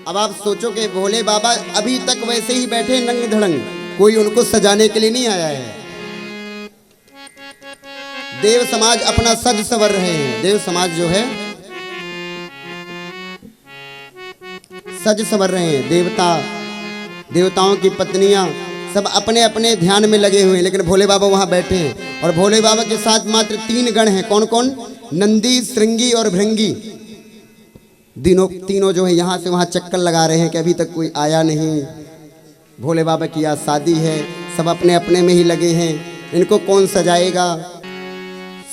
अब आप सोचो कि भोले बाबा अभी तक वैसे ही बैठे नंग धड़ंग, कोई उनको सजाने के लिए नहीं आया है। देव समाज अपना सज संवर रहे हैं। देव समाज जो है सज संवर रहे हैं। देवताओं की पत्नियां सब अपने अपने ध्यान में लगे हुए हैं, लेकिन भोले बाबा वहां बैठे हैं। और भोले बाबा के साथ मात्र 3 गण हैं। कौन कौन? नंदी, श्रृंगी और भृंगी। तीनों जो है यहाँ से वहाँ चक्कर लगा रहे हैं कि अभी तक कोई आया नहीं। भोले बाबा की आज शादी है, सब अपने अपने में ही लगे हैं। इनको कौन सजाएगा?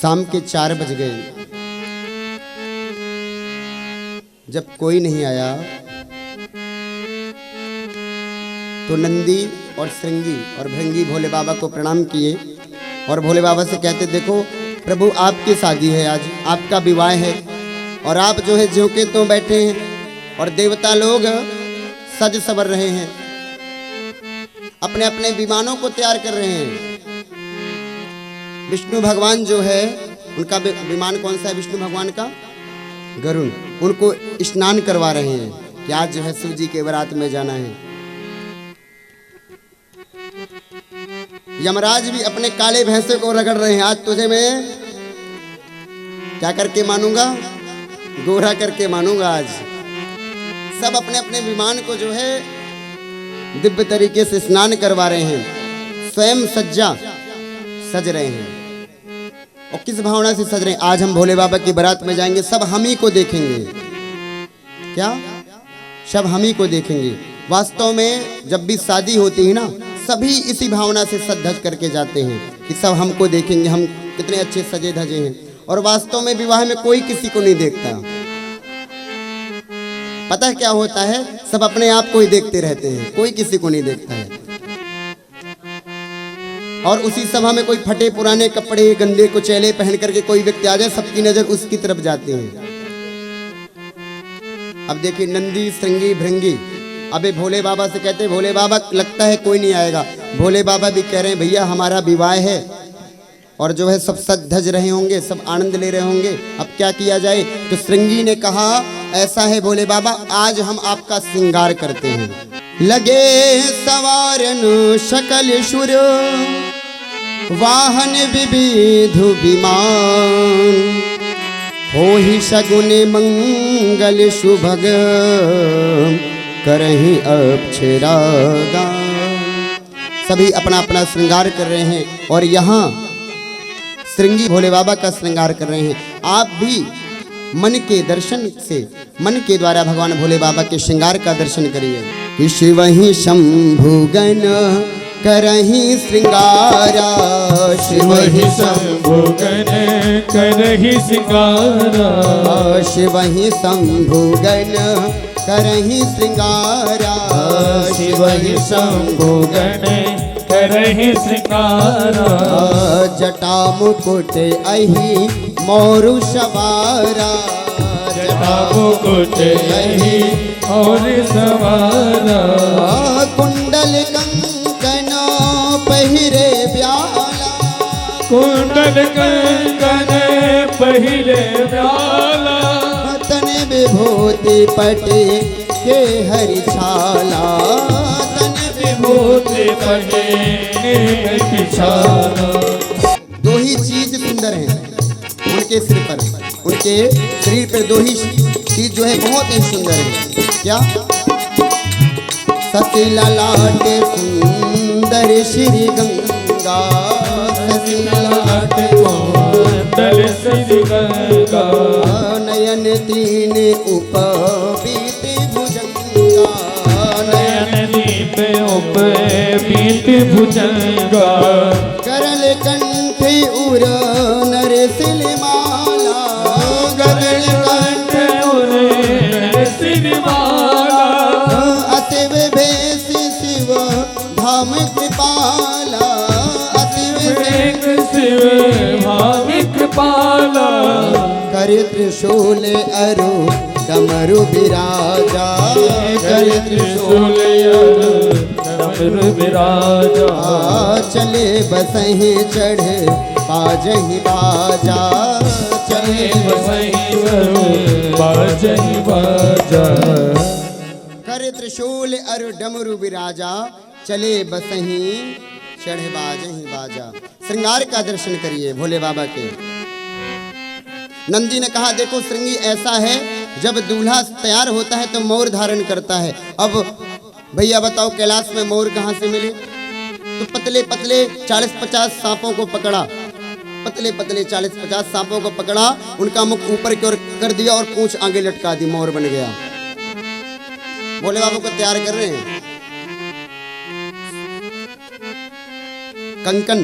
शाम के 4 बज गए, जब कोई नहीं आया तो नंदी और श्रृंगी और भृंगी भोले बाबा को प्रणाम किए और भोले बाबा से कहते, देखो प्रभु, आपकी शादी है, आज आपका विवाह है और आप जो है ज्यों के त्यों बैठे हैं और देवता लोग सज संवर रहे हैं, अपने अपने विमानों को तैयार कर रहे हैं। विष्णु भगवान जो है उनका विमान कौन सा है? विष्णु भगवान का गरुड़। उनको स्नान करवा रहे हैं कि आज जो है शिव जी के बारात में जाना है। यमराज भी अपने काले भैंसे को रगड़ रहे हैं, आज तुझे मैं क्या करके मानूंगा? गोरा करके मानूंगा आज। सब अपने अपने विमान को जो है दिव्य तरीके से स्नान करवा रहे हैं, स्वयं सज रहे हैं। और किस भावना से सज रहे हैं? आज हम भोले बाबा की बारात में जाएंगे, सब हम ही को देखेंगे। क्या? सब हम ही को देखेंगे। वास्तव में जब भी शादी होती है ना, सभी इसी भावना से सज धज करके जाते हैं कि सब हमको देखेंगे, हम कितने अच्छे सजे धजे हैं। और वास्तव में विवाह में कोई किसी को नहीं देखता। पता है क्या होता है? सब अपने आप को ही देखते रहते हैं, कोई किसी को नहीं देखता है। और उसी सभा में कोई फटे पुराने कपड़े, गंदे कुचैले पहन करके कोई व्यक्ति आ जाए, सबकी नजर उसकी तरफ जाती है। अब देखिए नंदी, श्रृंगी, भृंगी अबे भोले बाबा से कहते, भोले बाबा लगता है कोई नहीं आएगा। भोले बाबा भी कह रहे हैं, भैया हमारा विवाह है और जो है सब सज धज रहे होंगे, सब आनंद ले रहे होंगे, अब क्या किया जाए? तो श्रृंगी ने कहा, ऐसा है भोले बाबा, आज हम आपका श्रृंगार करते हैं। लगे सवारन शकल शुर, वाहन विविधु विमान, हो ही शगुन मंगल शुभग, करहीं अक्षरागा। सभी अपना अपना श्रृंगार कर रहे हैं और यहाँ श्रृंगी भोले बाबा का श्रृंगार कर रहे हैं। आप भी मन के दर्शन से, मन के द्वारा भगवान भोले बाबा के श्रृंगार का दर्शन करिए। शिव ही शंभु गण करहीं श्रृंगारा, शिव ही शंभु गण करहीं श्रृंगारा, शिव ही शंभु गण करहीं श्रृंगारा, शिव ही शंभु गण करहीं श्रृंगारा। जटा मुकुट अहि मोरु सवारा, जटा मुकुट अहि और सवारा। कुंडल कंकन पहिरे ब्याला, कुंडल कंकन पहिरे ब्याला। तन विभूति पटे के हरि छाला, तन विभूति पटे के छाला। दो ही चीज सुंदर हैं उनके सिर पर, उनके शरीर पर दो ही चीज जो है बहुत ही सुंदर है। क्या? सती ललाट सुंदर श्री गंगा, सती ललाट सुंदर श्री गंगा। नयन तीन उपबीत भुजंगा, नयन दीप उपबीत भुजंगा। करल कंठ उर नरसिल माला, करल कंठ उर नरसिल माला। अतिव भेष शिव धाम कृपाला, अतिव भेष शिव धाम कृपाला। कर त्रिशूल अरु डमरु विराजा, कर त्रिशूल अरु डमरु विराजा। चले बसहि चढ़ बाजहि बाजा, चले बसहि बाजहि बाजा। कर त्रिशूल अरु डमरू विराजा, चले बसही चढ़े बाजही बाजा। श्रृंगार का दर्शन करिए भोले बाबा के। नंदी ने कहा देखो श्रृंगी ऐसा है, जब दूल्हा तैयार होता है तो मोर धारण करता है। अब भैया बताओ कैलाश में मोर कहाँ से मिले? तो पतले पतले 40-50 सांपों को पकड़ा, पतले पतले 40-50 सांपों को पकड़ा, उनका मुख ऊपर की ओर कर दिया और पूंछ आगे लटका दी, मोर बन गया। भोले बाबा को तैयार कर रहे हैं। कंकन,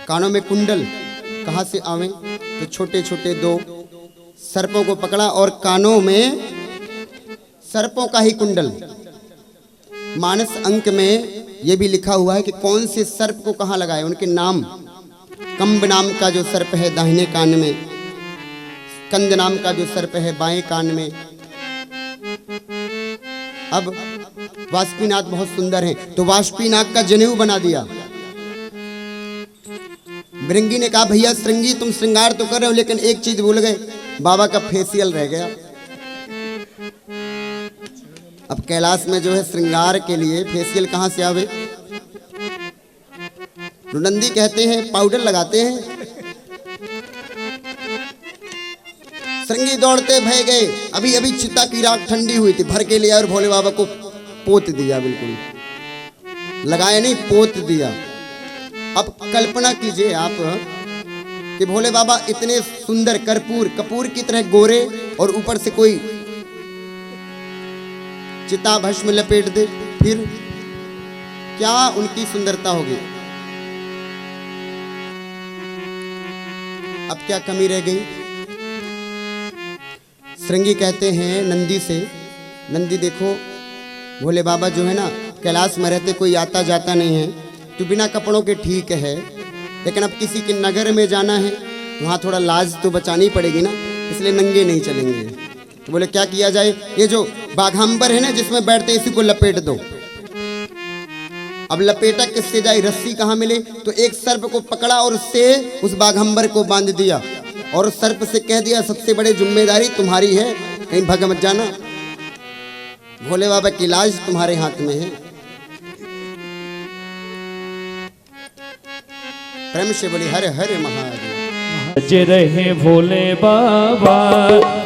कानों में कुंडल कहाँ से आवे? तो छोटे छोटे 2 सर्पों को पकड़ा और कानों में सर्पों का ही कुंडल। मानस अंक में यह भी लिखा हुआ है कि कौन से सर्प को कहाँ लगाए, उनके नाम। कंब नाम का जो सर्प है दाहिने कान में, कंद नाम का जो सर्प है बाएं कान में। अब वासुकीनाथ बहुत सुंदर हैं, तो वासुकीनाथ का जनेऊ बना दिया। भृंगी ने कहा भैया श्रृंगी तुम श्रृंगार तो कर रहे हो, लेकिन एक चीज भूल गए, बाबा का फेशियल रह गया। अब कैलाश में जो है श्रृंगार के लिए फेशियल कहाँ से आवे? नंदी कहते हैं पाउडर लगाते हैं। श्रृंगी दौड़ते भय गए, अभी अभी चिता की राख ठंडी हुई थी, भर के लिया और भोले बाबा को पोत दिया, बिल्कुल लगाया नहीं, पोत दिया। अब कल्पना कीजिए आप कि भोले बाबा इतने सुंदर कपूर की तरह गोरे और ऊपर से कोई चिता भस्म लपेट दे, फिर क्या उनकी सुंदरता होगी? अब क्या कमी रह गई? श्रृंगी कहते हैं नंदी से, नंदी देखो भोले बाबा जो है ना कैलाश में रहते, कोई आता जाता नहीं है, तो बिना कपड़ों के ठीक है, लेकिन अब किसी के नगर में जाना है तो वहाँ थोड़ा लाज तो बचानी पड़ेगी ना, इसलिए नंगे नहीं चलेंगे। तो बोले क्या किया जाए? ये जो बाघंबर है ना जिसमें बैठते इसी को लपेट दो। अब लपेटा किससे जाए? रस्सी कहाँ मिले? तो एक सर्प को पकड़ा और उससे उस बाघंबर को बांध दिया और सर्प से कह दिया सबसे बड़ी जिम्मेदारी तुम्हारी है, कहीं भग मत जाना, भोले बाबा की लाज तुम्हारे हाथ में है। प्रेम से बोली हरे हरे महादेव। सज रहे भोले बाबा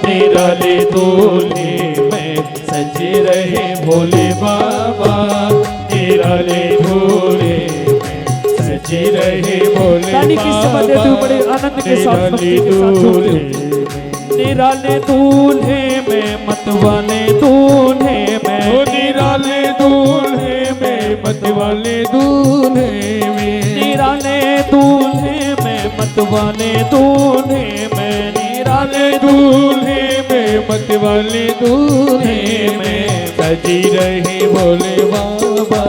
निराले दूल्हे में, सज रहे भोले बाबा निराले दूल्हे में, सज रहे भोले बाबा बड़े आनंद के साथ निराले दूल्हे में, मतवाले दूल्हे में, निराले दूल्हे में, मतवाले दूल्हे में, निराले दूल्हे में, मतवाले दूल्हे में, निराले दूल्हे में, मतवाले दूल्हे में, सजी रहे भोले बाबा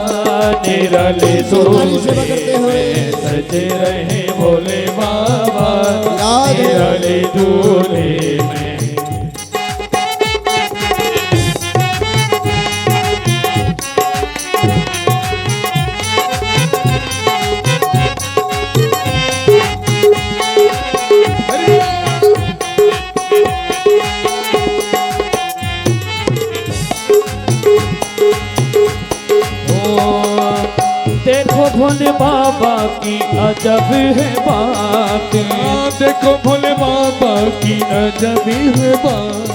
निराले दूल्हे में, सजे रहे भोले बाबा निराले दूल्हे में। देखो भोले बाबा की अजब है बात, देखो भोले बाबा की अजब है बात,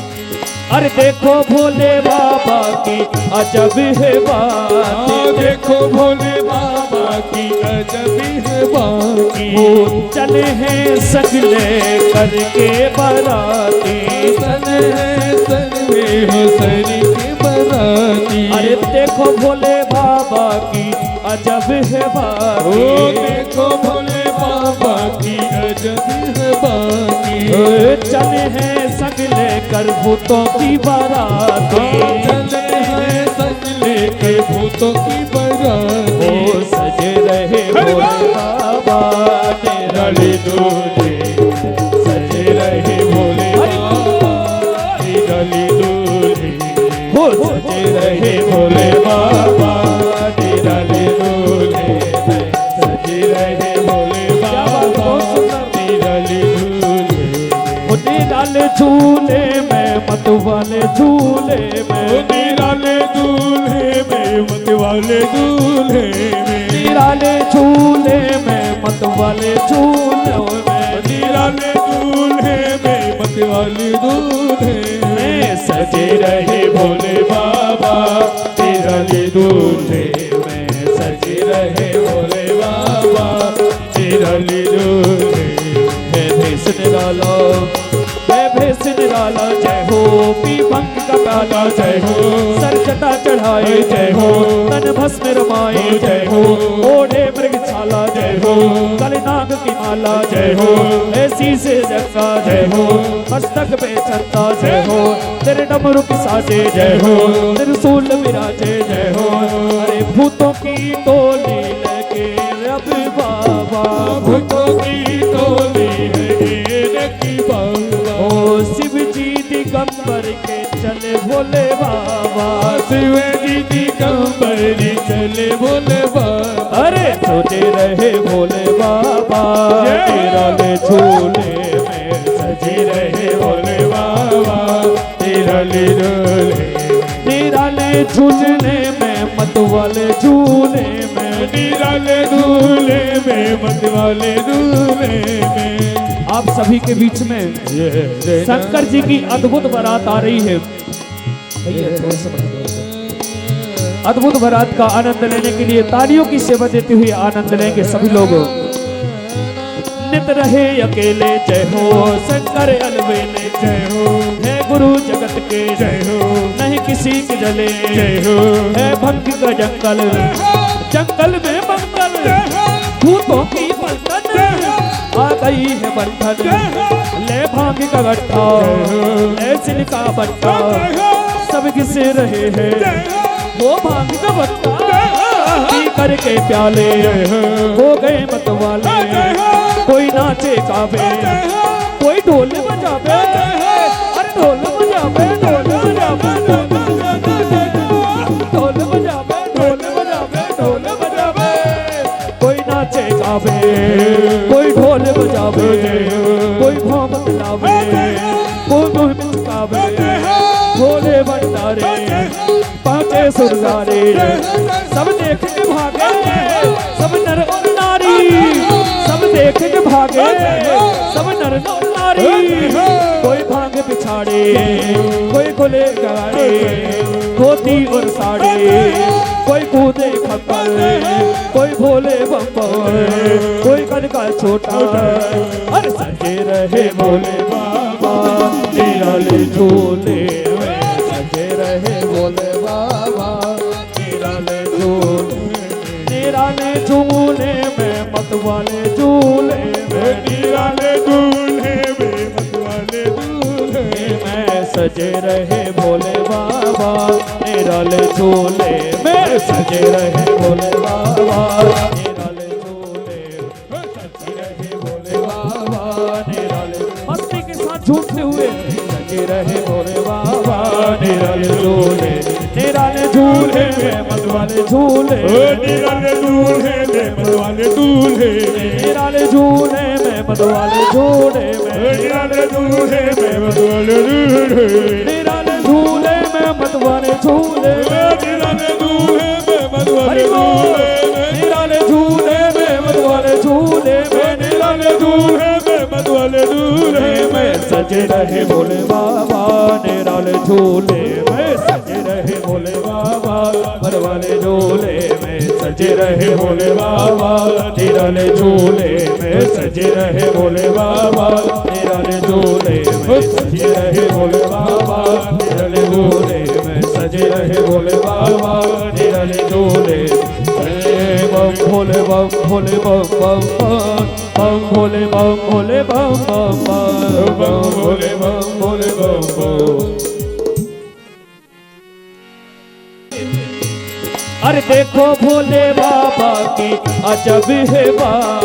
अरे देखो भोले बाबा की अजब है बात, देखो भोले बाबा की अजब है बात। वो चले हैं सगले करके बराती, चले हैं सगले हंसरी के बराती, अरे देखो भोले बाबा की अजब है बात, ओ देखो भोले बाबा की अजब है बात। चले हैं सगले कर भूतों की बाराती, चले हैं सगले के भूतों की बाराती, ओ सजे रहे भोले बाबा निराले दूल्हे, सजे रहे भोले बाबा निराले दूल्हे, हो सजे रहे भोले बाबा निराले दूल्हे, सजे रहे भोले बाबा निराले दूल्हे, निराले झूले में, मतवाले झूले में, वाले दूल्हे में, निराले झूले में मत वाले झूले में, निराले दूल्हे में मत वाले दूल्हे में सजे रहे भोले बाबा, निराले दूल्हे में सजे रहे भोले बाबा, निराले दूल्हे में भेष निराला, भेष निराला जय हो, पी भंग का प्याला जय हो, सर जटा चढ़ाए जय हो, तन भस्म रमाए जय हो, ओढ़े मृग छाला जय हो, गले नाग की माला जय हो, ऐसी से जगता जय हो, मस्तक पे छत्ता जय हो, तेरे डमरू की साजे जय हो, त्रिशूल विराजे जय हो, अरे भूतों की टोली लेके रब बाबा, भूतों की टोली लेके बाबा, ओ शिव जी दिगंबर के चले भोले बाबा, शिव जी दिगंबर चले भोले बाबा, अरे सोते रहे भोले बाबा, तेरा ले झूले में सजे रहे भोले बाबा, तेरा ले झूले, तेरा ले झूलने में मत वाले झूले में, तेरा ले झूले में मत वाले झूले में। आप सभी के बीच में शंकर जी की अद्भुत बारात आ रही है। अद्भुत बारात का आनंद लेने के लिए तालियों की सेवा देते हुए आनंद लेंगे सभी लोग। नित रहे अकेले जय हो, शंकर अलवेले जय हो, है गुरु जगत के जय हो, नहीं किसी के जले जय हो, है भक्ति का जंगल, जंगल में मंगल, भूतों की बंधन आ गई है बंधन, ले भांग का गट्ठा, ले सिल का बट्टा, सब किसे रहे हैं वो भांग का बट्टा, पी करके प्याले हो गए मत वाले, कोई नाचे गावे, कोई ढोल बजावे, अरे ढोल बजावे, ढोल बजावे, ढोल बजावे, ढोल बजावे, ढोल बजावे, कोई नाचे गावे, कोई ढोल बजावे, कोई भौंक लावे, कोई मुँह मुस्कावे, भोले भंडारे पाँचे सुरगारे, सब देख के भागे, सब नर और नारी, सब देख के भागे, सब नर और नारी, कोई भांग पिछाड़े, कोई खुले गाड़े, धोती और साड़ी, कोई कूदे खप्पर, कोई भोले बम्पर, कोई कद का छोटा, हर सजे रहे भोले बाबा, निराले झूले में सजे रहे भोले बाबा, निराले झूले, निराले झूले में मत वाले झूले में, निराले झूले में मत वाले झूले में सजे रहे भोले बाबा, निराले झूले में सजे रहे भोले बाबा, निराले झूले में सजे रहे भोले बाबा, निराले मस्ती के साथ झूमते हुए सजे रहे भोले बाबा, निराले झूले, निराले झूले में मत वाले झूले, निराले झूले में मत वाले झूले, निराले झूले में मत वाले झूले में, निराले झूले में मत वाले झूले, निराले झूले में मत वाले झूले, निराले झूले में मत वाले झूले, निराले झूले में मत वाले झूले, निराले झूले में मत वाले झूले में सजे रहे भोले बाबा, निराले झूले में सजे रहे भोले बाबा, मत वाले झूले में सजे रहे भोले बाबा, निराले झूले में सजे रहे भोले बाबा, निराले झूले में सजे रहे भोले बाबा, निराले झूले में सजे रहे भोले बाबा, निराले झूले बम भोले बम भोले बम बम बम भोले बम भोले बम बम बम भोले बम भोले बम बम। अरे देखो भोले बाबा की अजब है बात,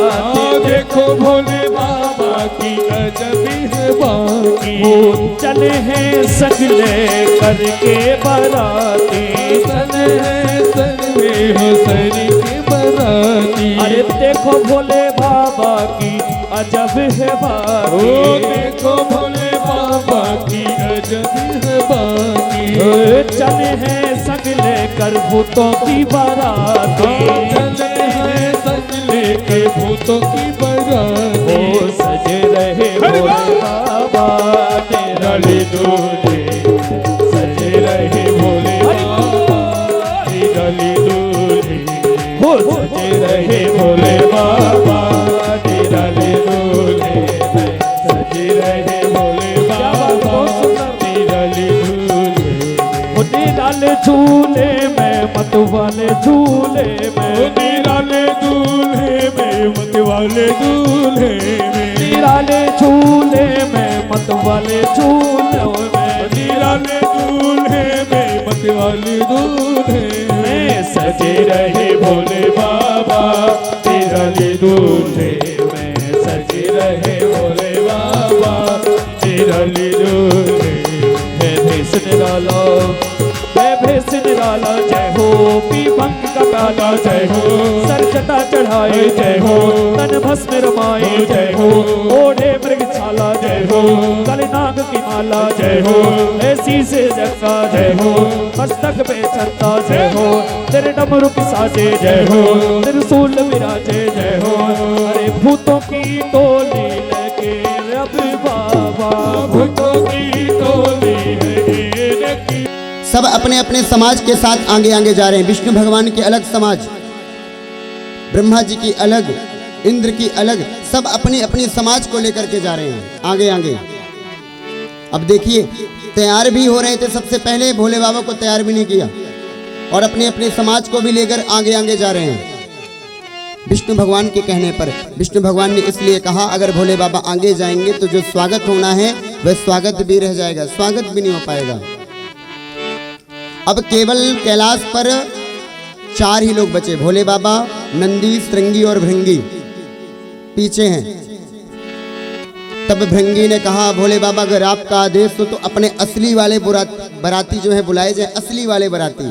देखो भोले बाबा की अजब है बात, वो चले हैं सजले करके बराती, चले हैं सजले हो सरी के बराती। अरे देखो भोले बाबा की अजब है बात, देखो भोले बाबा की अजब है बात, चले हैं संग लेकर भूतों की बाराती, चले हैं संग लेके भूतों की बारात। ओ सजे रहे भोले बाबा निराले दूल्हे, सजे रहे भोले बाबा निराले दूल्हे, हो सजे रहे भोले बाबा निराले दूल्हे, सजे रहे भोले बाबा निराले दूल्हे। हो निराले झूले में मत वाले झूले में, निराले दूल्हे में मत वाले दूल्हे में, निराले झूले में मत वाले झूले में, निराले दूल्हे में मत वाले दूल्हे में। सजे रहे भोले बाबा निराले दूल्हे में, सजे रहे भोले बाबा निराले दूल्हे। है भेष निराला, है भेष निराला, जय हो पी भंग का प्याला, जय हो सर जटा चढ़ाए, जय हो तन भस्म रमाए, जय हो ओढ़े मृग छाला, जय हो गले नाग की माला, जय हो ऐसी से जगता, जय हो मस्तक पे चलता, जय हो तेरे डमरू की साजे, जय हो त्रिशूल विराजे, जय हो अरे भूतों की टोली लेके रब बाबा, भूतों की टोली है की। सब अपने अपने समाज के साथ आगे आगे जा रहे हैं। विष्णु भगवान की अलग समाज, ब्रह्मा जी की अलग, इंद्र की अलग, सब अपनी अपनी समाज को लेकर के जा रहे हैं आगे आगे। अब देखिए तैयार भी हो रहे थे, सबसे पहले भोले बाबा को तैयार भी नहीं किया और अपने अपने समाज को भी लेकर आगे आगे जा रहे हैं। विष्णु भगवान के कहने पर विष्णु भगवान ने इसलिए कहा अगर भोले बाबा आगे जाएंगे तो जो स्वागत होना है वह स्वागत भी रह जाएगा, स्वागत भी नहीं हो पाएगा। अब केवल कैलाश पर 4 ही लोग बचे, भोले बाबा, नंदी, श्रृंगी और भृंगी पीछे हैं। तब भृंगी ने कहा भोले बाबा अगर आपका आदेश हो तो अपने असली वाले बराती जो है बुलाए जाए, असली वाले बराती।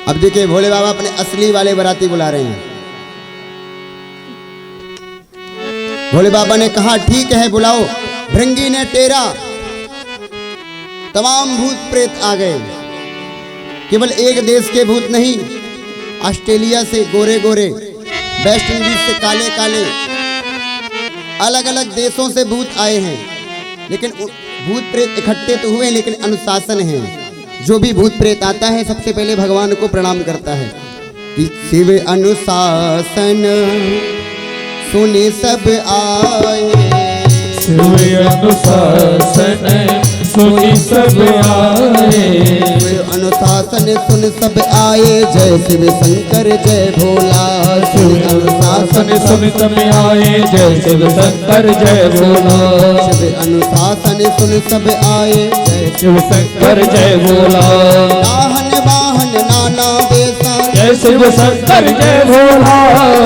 अब देखिए भोले बाबा अपने असली वाले बराती बुला रहे हैं। भोले बाबा ने कहा ठीक है बुलाओ। भृंगी ने टेरा, तमाम भूत प्रेत आ गए। केवल एक देश के भूत नहीं, ऑस्ट्रेलिया से गोरे गोरे, वेस्ट इंडीज से काले काले, अलग अलग देशों से भूत आए हैं। लेकिन भूत प्रेत इकट्ठे तो हुए लेकिन अनुशासन है। जो भी भूत प्रेत आता है सबसे पहले भगवान को प्रणाम करता है कि शिव अनुशासन सुने सब आए, शिव अनुशासन सुनी सब आए, शिव अनुशासन सुन सब आए, जय शिव शंकर जय भोला। शिव अनुशासन सुन सब आए, जय शिव शंकर जय भोला। शिव अनुशासन सुन सब आए, जय शिव शंकर जय भोला। वाहन वाहन नाना बेसा, जय शिव शंकर जय भोला।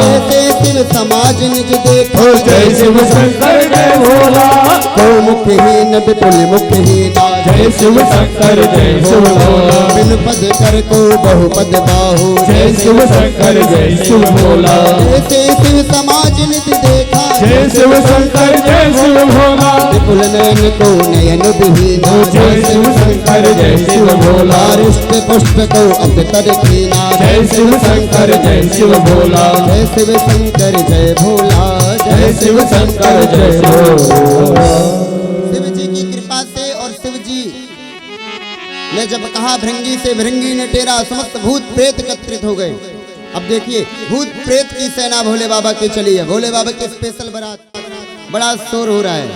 ऐसे शिव समाज निज देखो, जय शिव शंकर जय भोला। को मुखहीन विपुल मुखहीन, जय शिव शंकर जय शिव भोला। बिन पद कर को बहुपद बाहु, जय शिव शंकर जय शिव भोला। ऐसे शिव समाज निज देखा, जय शिव शंकर जय शिव भोला। विपुल नयन को नयन विहीना, जय शिव शंकर जय शिव भोला। रिष्ट पुष्ट को अवतर कीना, जय शिव शंकर जय शिव भोला। जय शिव शंकर जय भोला। जय शिव शंकर जय भोला। शिव जी की कृपा से और शिव जी ने जब कहा भृंगी से, भृंगी ने टेरा, समस्त भूत प्रेत एकत्रित हो गए। अब देखिए भूत प्रेत की सेना भोले बाबा की चली है। भोले बाबा की स्पेशल बारात, बड़ा शोर हो रहा है।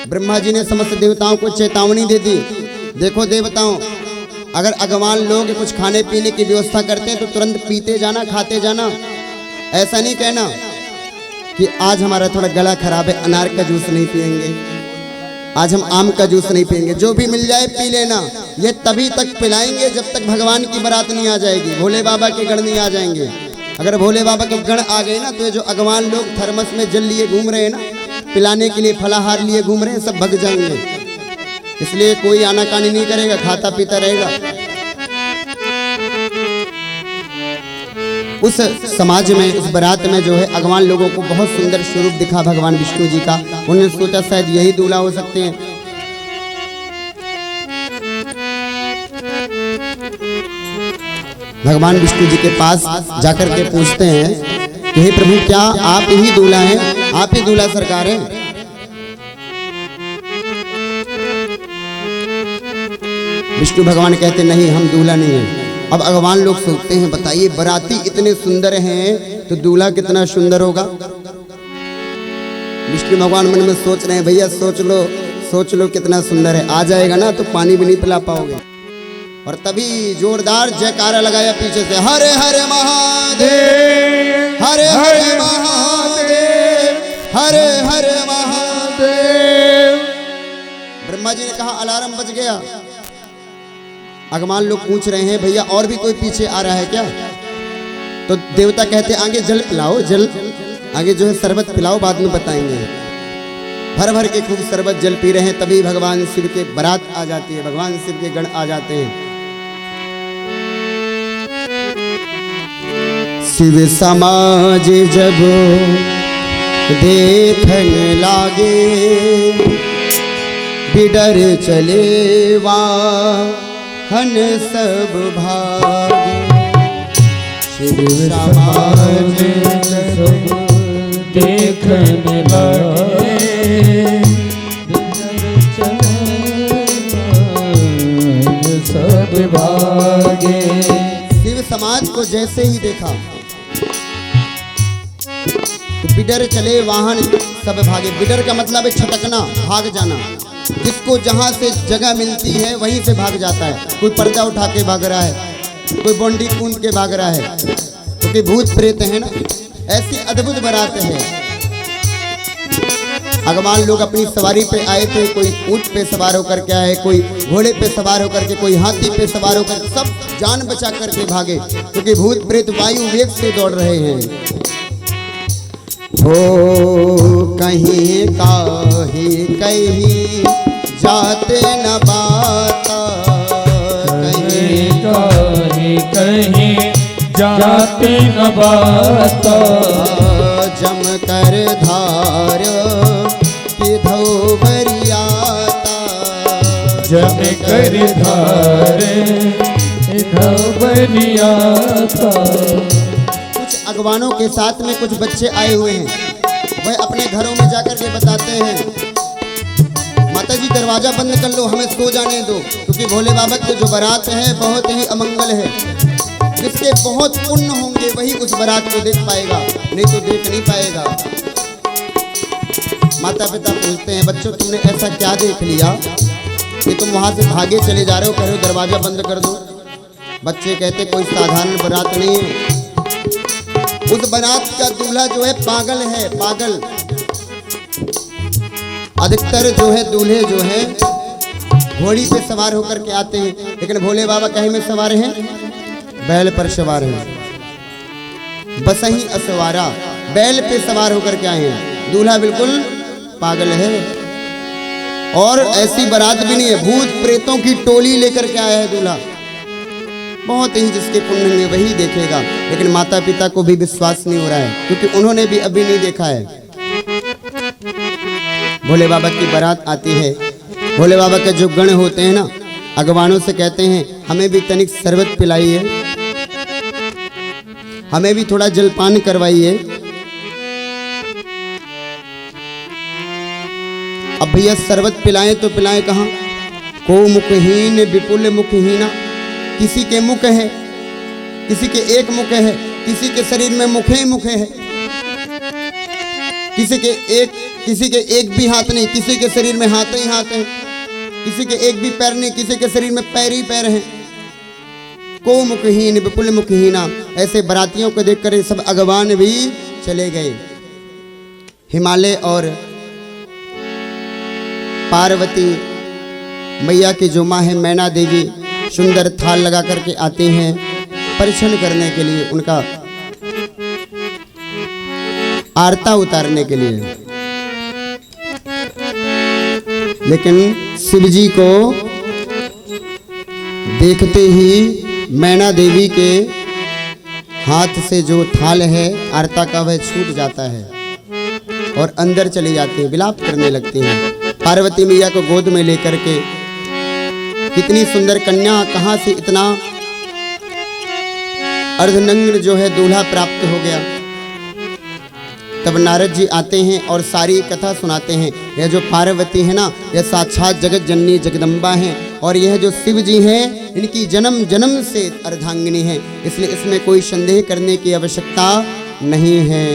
ब्रह्मा जी ने समस्त देवताओं को चेतावनी दे दी, देखो देवताओं अगर अगवान लोग कुछ खाने पीने की व्यवस्था करते हैं तो तुरंत पीते जाना, खाते जाना। ऐसा नहीं कहना कि आज हमारा थोड़ा गला खराब है, अनार का जूस नहीं पिएंगे, आज हम आम का जूस नहीं पिएंगे, जो भी मिल जाए पी लेना। ये तभी तक पिलाएंगे जब तक भगवान की बारात नहीं आ जाएगी, भोले बाबा के गण नहीं आ जाएंगे। अगर भोले बाबा के गण आ गए ना तो ये जो अगवान लोग थर्मस में जल लिए घूम रहे हैं ना, पिलाने के लिए फलाहार लिए घूम रहे हैं, सब भग जाएंगे। इसलिए कोई आनाकानी नहीं करेगा, खाता पीता रहेगा। उस समाज में, उस बारात में जो है अगवान लोगों को बहुत सुंदर स्वरूप दिखा भगवान विष्णु जी का। उन्होंने सोचा शायद यही दूल्हा हो सकते हैं। भगवान विष्णु जी के पास जाकर के पूछते हैं कि हे प्रभु, क्या आप ही दूल्हा हैं? आप ही दूल्हा सरकार हैं? विष्णु भगवान कहते नहीं, हम दूल्हा नहीं हैं। अब भगवान लोग सोचते हैं, बताइए बाराती इतने सुंदर हैं तो दूल्हा कितना सुंदर होगा। विष्णु भगवान मन में सोच रहे हैं, भैया सोच लो कितना सुंदर है। आ जाएगा ना तो पानी भी नहीं पिला पाओगे। और तभी जोरदार जयकारा लगाया पीछे से, हरे हरे महादेव, हरे हरे महादेव, हरे हरे महादेव। ब्रह्मा जी ने कहा अलार्म बज गया। अगमान लोग पूछ रहे हैं, भैया और भी कोई पीछे आ रहा है क्या? तो देवता कहते आगे जल पिलाओ, जल आगे जो है शरबत पिलाओ, बाद में बताएंगे। भर भर के खूब शरबत जल पी रहे हैं। तभी भगवान शिव के बारात आ जाती है, भगवान शिव के गण आ जाते हैं। शिव समाज जब देखन लागे, बिडर चले वाहन सब भागे। शिव समाज सब देखने लगे, सब भागे। शिव समाज को जैसे ही देखा तो बिडर चले वाहन सब भागे। बिडर का मतलब है छटकना, भाग जाना। जिसको जहां से जगह मिलती है वहीं से भाग जाता है। कोई पर्दा उठा के भाग रहा है, कोई बॉन्डी कूद के भाग रहा है, क्योंकि भूत प्रेत है ना। ऐसी अद्भुत बारात है। अगमान लोग अपनी सवारी पे आए थे। कोई ऊंट पे सवार होकर के आए, कोई घोड़े पे सवार होकर के, कोई हाथी पे सवार होकर, सब जान बचा करके भागे, क्योंकि भूत प्रेत वायु वेग से दौड़ रहे हैं। हो कहीं कहीं जाते न बाता, कहीं जाते न बाता। जम कर धार पिधो बरियाता, जम कर धार पिधो बरियाता। कुछ अगवानों के साथ में कुछ बच्चे आए हुए हैं। वह अपने घरों में जाकर के बताते हैं, माता जी दरवाजा बंद कर लो, हमें सो जाने दो, क्योंकि भोले बाबा की जो बारात है बहुत ही अमंगल है। जिसके बहुत पुण्य होंगे वही उस बारात को देख पाएगा, नहीं तो देख नहीं पाएगा। माता पिता पूछते हैं, बच्चों तुमने ऐसा क्या देख लिया कि तुम वहां से भागे चले जा रहे हो, कह रहे हो दरवाजा बंद कर दो। बच्चे कहते कोई साधारण बारात नहीं है। उस बारात का दूल्हा जो है पागल है, पागल। अधिकतर जो है दूल्हे जो है घोड़ी पे सवार होकर के आते हैं, लेकिन भोले बाबा कहीं में सवार हैं? बैल पर सवार हैं। बसही असवारा, बैल पे सवार होकर के आए हैं। दूल्हा बिल्कुल पागल है। और ऐसी बारात भी नहीं है, भूत प्रेतों की टोली लेकर के आया है दूल्हा। बहुत ही जिसके पुण्य में वही देखेगा। लेकिन माता पिता को भी विश्वास नहीं हो रहा है, क्योंकि उन्होंने भी अभी नहीं देखा है। भोले बाबा की बारात आती है। भोले बाबा के जो गण होते हैं ना, अगवानों से कहते हैं हमें भी तनिक शरबत पिलाइए, हमें भी थोड़ा जलपान करवाइए। अब भैया शरबत पिलाएं तो पिलाएं कहाँ? को मुखहीन विपुल मुखहीना। किसी के मुख है, किसी के एक मुख है, किसी के शरीर में मुखे ही मुखे है, किसी के एक भी हाथ नहीं, किसी के शरीर में हाथ ही हाथ है, किसी के एक भी पैर नहीं, किसी के शरीर में पैर ही पैर हैं। को मुखहीन विपुल मुखहीना। ऐसे बारातियों को देखकर सब अगवान भी चले गए। हिमालय और पार्वती मैया की जो माँ है मैना देवी सुंदर थाल लगा करके आती हैं परीक्षण करने के लिए, उनका आरता उतारने के लिए। लेकिन शिव जी को देखते ही मैना देवी के हाथ से जो थाल है आरता का वह छूट जाता है और अंदर चली जाती है, विलाप करने लगती हैं। पार्वती मैया को गोद में लेकर के कितनी सुंदर कन्या, कहाँ से इतना अर्धनग्न जो है दूल्हा प्राप्त हो गया। तब नारद जी आते हैं और सारी कथा सुनाते हैं। यह जो पार्वती है ना, यह साक्षात जगत जननी जगदम्बा हैं और यह जो शिव जी हैं इनकी जन्म जन्म से अर्धांगिनी है, इसलिए इसमें कोई संदेह करने की आवश्यकता नहीं है।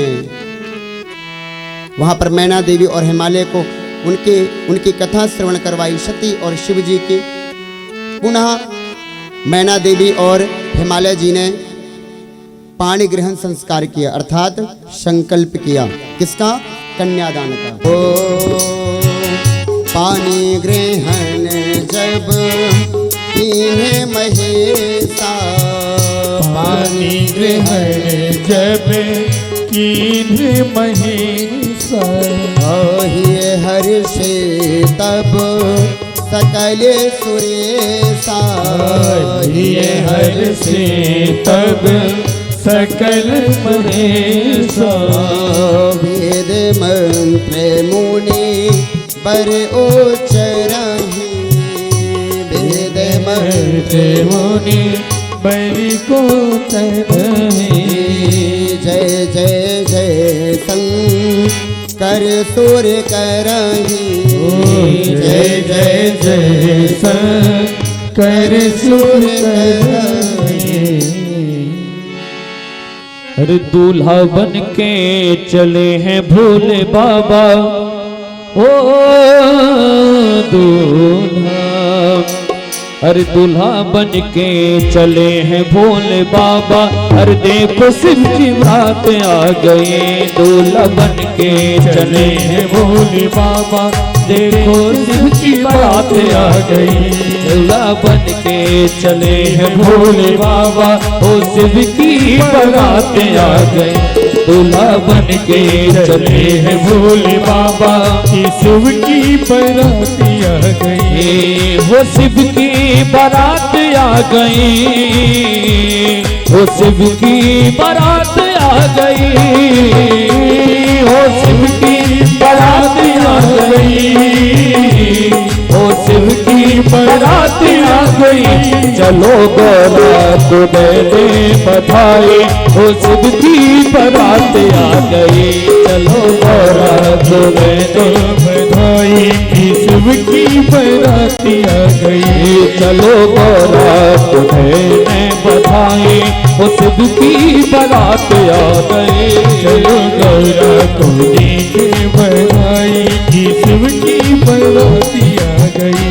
वहाँ पर मैना देवी और हिमालय को उनकी कथा श्रवण करवाई सती और शिव जी की। पुनः मैना देवी और हिमालय जी ने पाणी ग्रहण संस्कार किया, अर्थात संकल्प किया। किसका? कन्यादान का। ओ पानी ग्रहण जब कीन्हे महेशा, पानी ग्रहण जब कीन्हे महेशा, आहिए हर्षे तब सकल सुरेशा, ये हर्षे तब सकल महेशा, वेद मंत्र मुनि पर उच्चरहि, वेद मंत्र मुनि बलि को तरहि, जय जय जय शंकर सुर करहि, जय जय जय शंकर सुर करहि। अरे दूल्हा बन के चले हैं भोले बाबा, ओ दूल्हा, अरे दूल्हा बन के चले हैं भोले बाबा। अरे देखो शिव की रात आ गए, दूल्हा बन के चले हैं भोले बाबा। देखो शिव की बारात आ गई, दूल्हा बन के चले हैं भोले बाबा। ओ शिव की बारात आ गई, दूल्हा बन के चले हैं भोले बाबा। शिव की बारात आ गई, वो शिव की बारात आ गई, वो शिव की बारात आ गई, वो शिव की बारात आ गई, वो शिव की बारात आ गई। चलो बारात दे बधाई, वो शिव की बारात आ गई। चलो बारात दे बधाई, शिव की बारात आ गई। चलो बारात देने बधाई, वो शिव की बारात आ गई। चलो गौरा को देखे बधाई, शिव की बारात आ गई।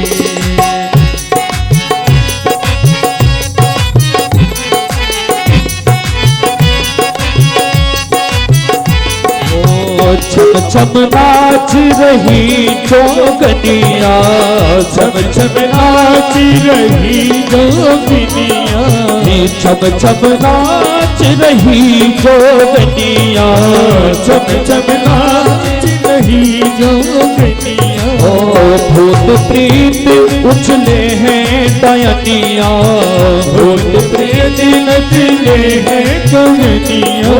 छम छम नाच रही जोगनिया, छम छम नाच रही जोगिनिया, छम छम नाच रही जोगनिया, छम छम नाच रही जोगिनिया। ओ भूत प्रीत उछले हैं दयनिया, भूत प्रेत नचले हैं कवनिया,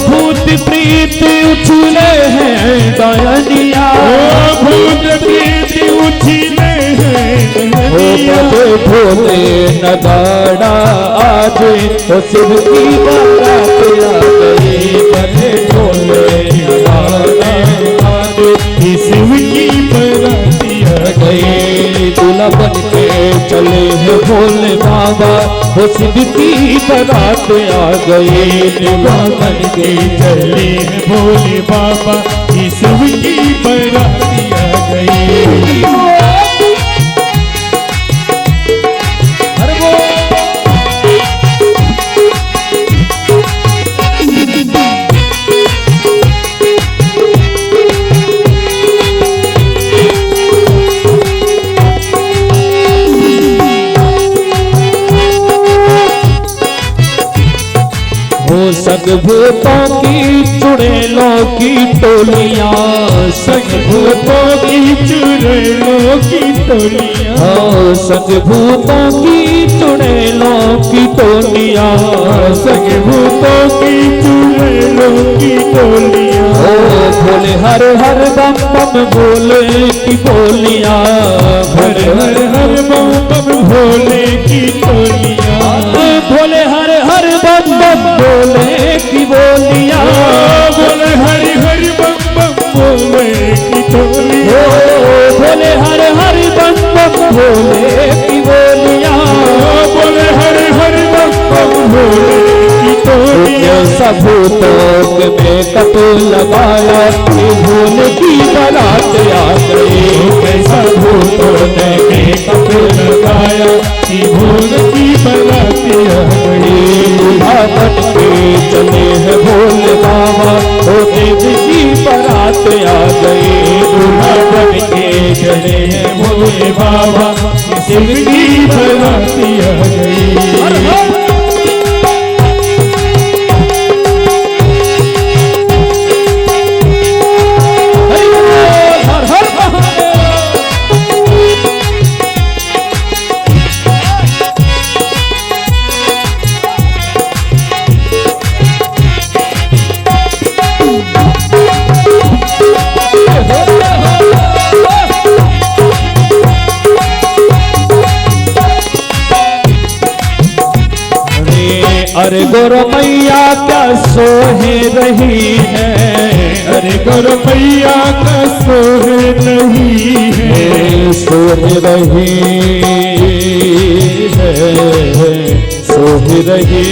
भूत प्रीत उछले हैं दयनिया, भूत प्रेत उछले हैं भोले नगाड़ा आज, तो शिव की बारात आ गई। बड़े भोले नगाड़ा आज, शिव की बारात आ गई। दूल्हा बन के चले हैं भोले बाबा, वो शिव की बारात आ गई। दूल्हा बन के चले हैं भोले बाबा, शिव की बारात आ गई। भूतों की चुड़ैलों की टोलियां, संग भूतों की चुड़ैलों की टोलियां, संग भूतों की चुड़ैलों की टोलियां, सगे भूतों की चुड़ैलों की टोलियां, ओ भोले हर हर बम बम भोले की बोलियां, हर हर हर बम बम भोले की टोलियां, भोले हर हर बम बम भोले की बोलियां, भोले हरि हरि बम बम भोले की टोलियां, भोले हर हर बम बम भोले की बोलियां, भोले हरि हरि बम बम भोले की टोलियां, सब भूतों में कप लगाया कि भोले की बारात आ गई, कैसा भूतों ने कप लगाया कि भोले की बारात आ गई, दूल्हा बन के चले हैं भोले बाबा, ओ देव की बारात आ गई, दूल्हा बन के चले हैं भोले बाबा, शिव की बारात आ गई। अरे गोरो मैया क्या सोहे रही है, अरे गोर मैया का सोहे नहीं है, सोहे रही है, सोहे रही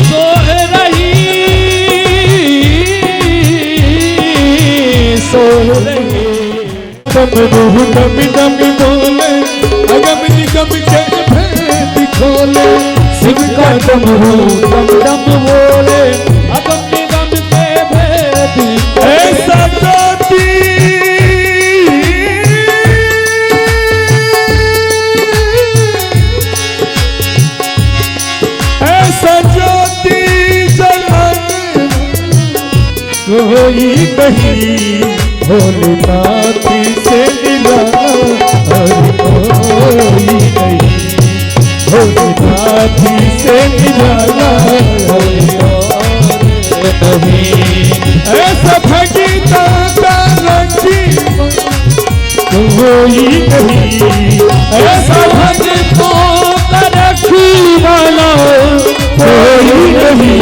सोहे रही, सोहे रही, डम डम बोले अगम निगम के भेद खोले, शिव का डमरू डम डम बोले अगम निगम के भेद, ऐसा ज्योति ऐसा ज्योति जलाने कोई नहीं, भोलेनाथ से मिलाना और कोई नहीं, भोलेनाथ से मिलाना और नहीं, ऐसा भगीता का रखी कोई नहीं, ऐसा भक्तों का रखी वाला कोई नहीं,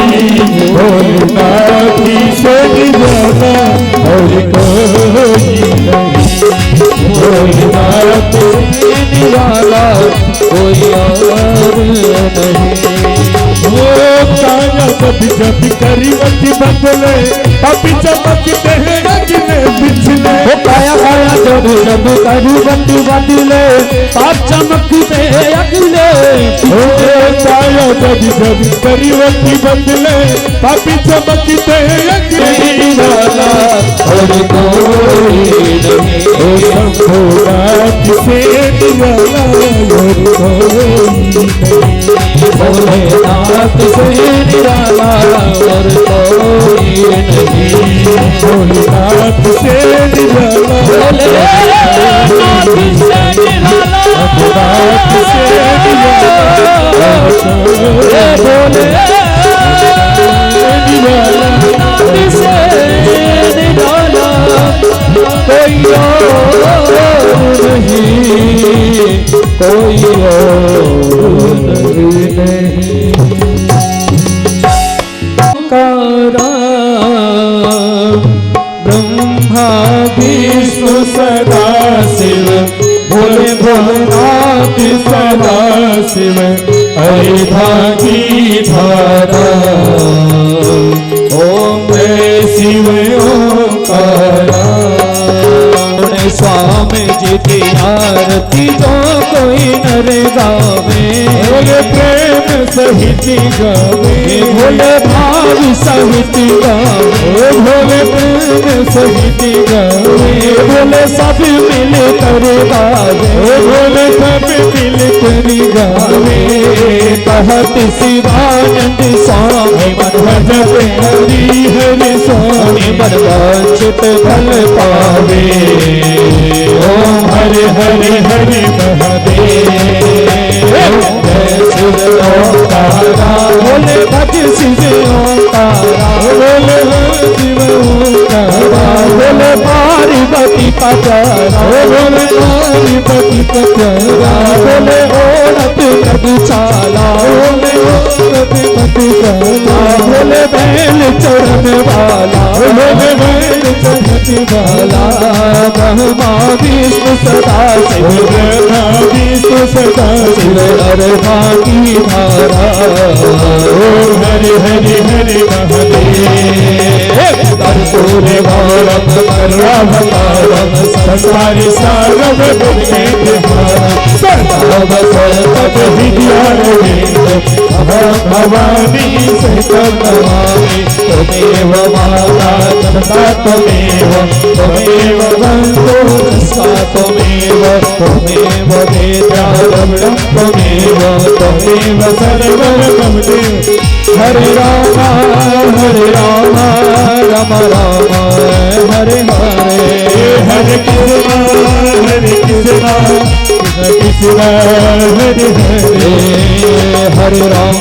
भोलेनाथ से मिलाना और कोई नहीं, भोलेनाथ देने वाला कोई और नहीं। वो काया जब जब करीबती बदले अभी चमकते हैं अगले पिछले, वो काया काया जब जब करीबती बदले पाप चमकते अगले, वो काया जब जब करीबती बदले अभी चमकते हैं अगले वाला और कोई नहीं, ओ शंभुनाथ से निराला और कोई नहीं, भोलेनाथ से निराला और कोई नहीं, भोलेनाथ से निराला, भोलेनाथ से निराला, भोलेनाथ से निराला, भोलेनाथ से निराला कोई और नहीं, कोई और नहीं। कारा ब्रह्मा विष्णु सदा शिव, भोले भोलेनाथ सदा शिव, हरि भागी धारा, ओम शिव ओंकारा, स्वामी जी की आरती जो कोई नर गावे, भोले प्रेम सहित गावे, भोले भाव सहित गावे, भोले प्रेम सहित गावे, बोले सब मिल कर गावे, बोले सब मिल कर गावे, कहत शिवानंद स्वामी मन भजत हरि हरि स्वामी मन वांछित फल पावे। ओम हरे हरे हरे महादेव, जय शिव ओंकारा, बोले भज शिव ओंकारा, बोले शिव ओंकारा, बोले पार्वती पचारा, बोले पार्वती पचारा, बोले ओरत नद चाला, बोले ओरत नद चाला, बोले बैल चढ़न वाला, बोले बैल चढ़न वाला, ब्रह्मा विष्णु सदा शिव, ब्रह्मा विष्णु सदा शिव अर्घा की धारा। ओम हरे हरे हरे महादेव, कर्पूरे वारम सर्वावतारम संसारी सारम सर्वम सर्वत विद्यारविंद भवानी सहितं नमामि। त्वमेव माता पिता त्वमेव, त्वमेव बन्धो रक्षा त्वमेव, त्वमेव वेद्या द्रविणं त्वमेव, त्वमेव सर्वं मम देव। हरे राम राम राम हरे हरे, हरे कृष्णा कृष्ण कृष्ण हरे हरे, हरे राम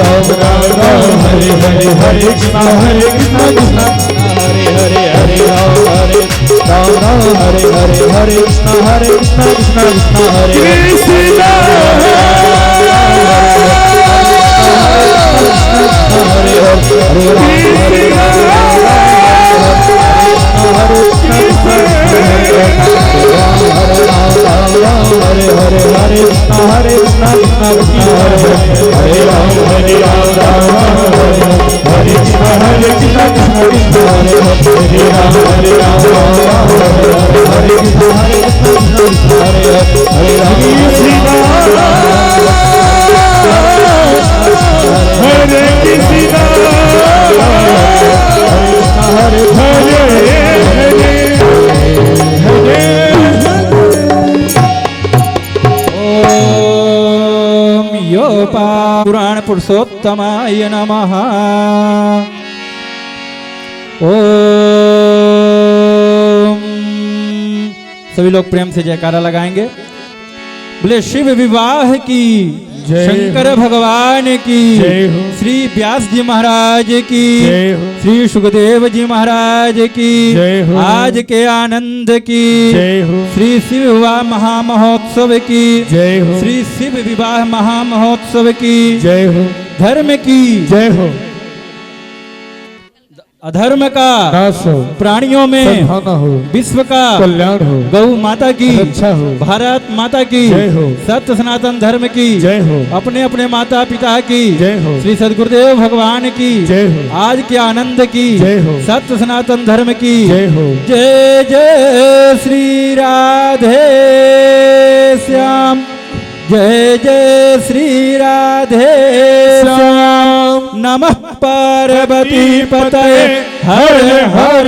राम राम हरे हरे, हरे कृष्णा कृष्ण हरे हरे, हरे राम राम हरे हरे, हरे कृष्ण कृष्ण कृष्ण हरे कृष्ण हरे हरे राम हरे हरे हरे, हरे कृष्ण कृष्ण कृष्ण हरे हरे राम हरे राम हरे कृष्ण कृष्ण कृष्ण हरे हरे राम हरे राम हरे कृष्ण हरे हरे राम हरे कृष्ण हरे हरे हरे हरे। ओम यो पुराण पुरुषोत्तमाय नमः। ओम सभी लोग प्रेम से जयकारा लगाएंगे। बोले शिव विवाह की जय हो। शंकर भगवान की जय हो। श्री व्यास जी महाराज की जय हो। श्री सुखदेव जी महाराज की जय हो। आज के आनंद की जय हो। श्री शिव विवाह महामहोत्सव की जय हो। श्री शिव विवाह महामहोत्सव की जय हो। धर्म की जय हो। अधर्म का नाश हो, प्राणियों में सद्भावना हो, विश्व का कल्याण हो, गौ माता की रक्षा हो, भारत माता की जय हो। सत्य सनातन धर्म की जय हो। अपने अपने माता पिता की जय हो। श्री सदगुरुदेव भगवान की जय हो। आज के आनंद की जय हो। सत्य सनातन धर्म की जय हो। जय जय श्री राधे श्याम, जय जय श्री राधे श्याम। नमः पार्वती पतये हर हर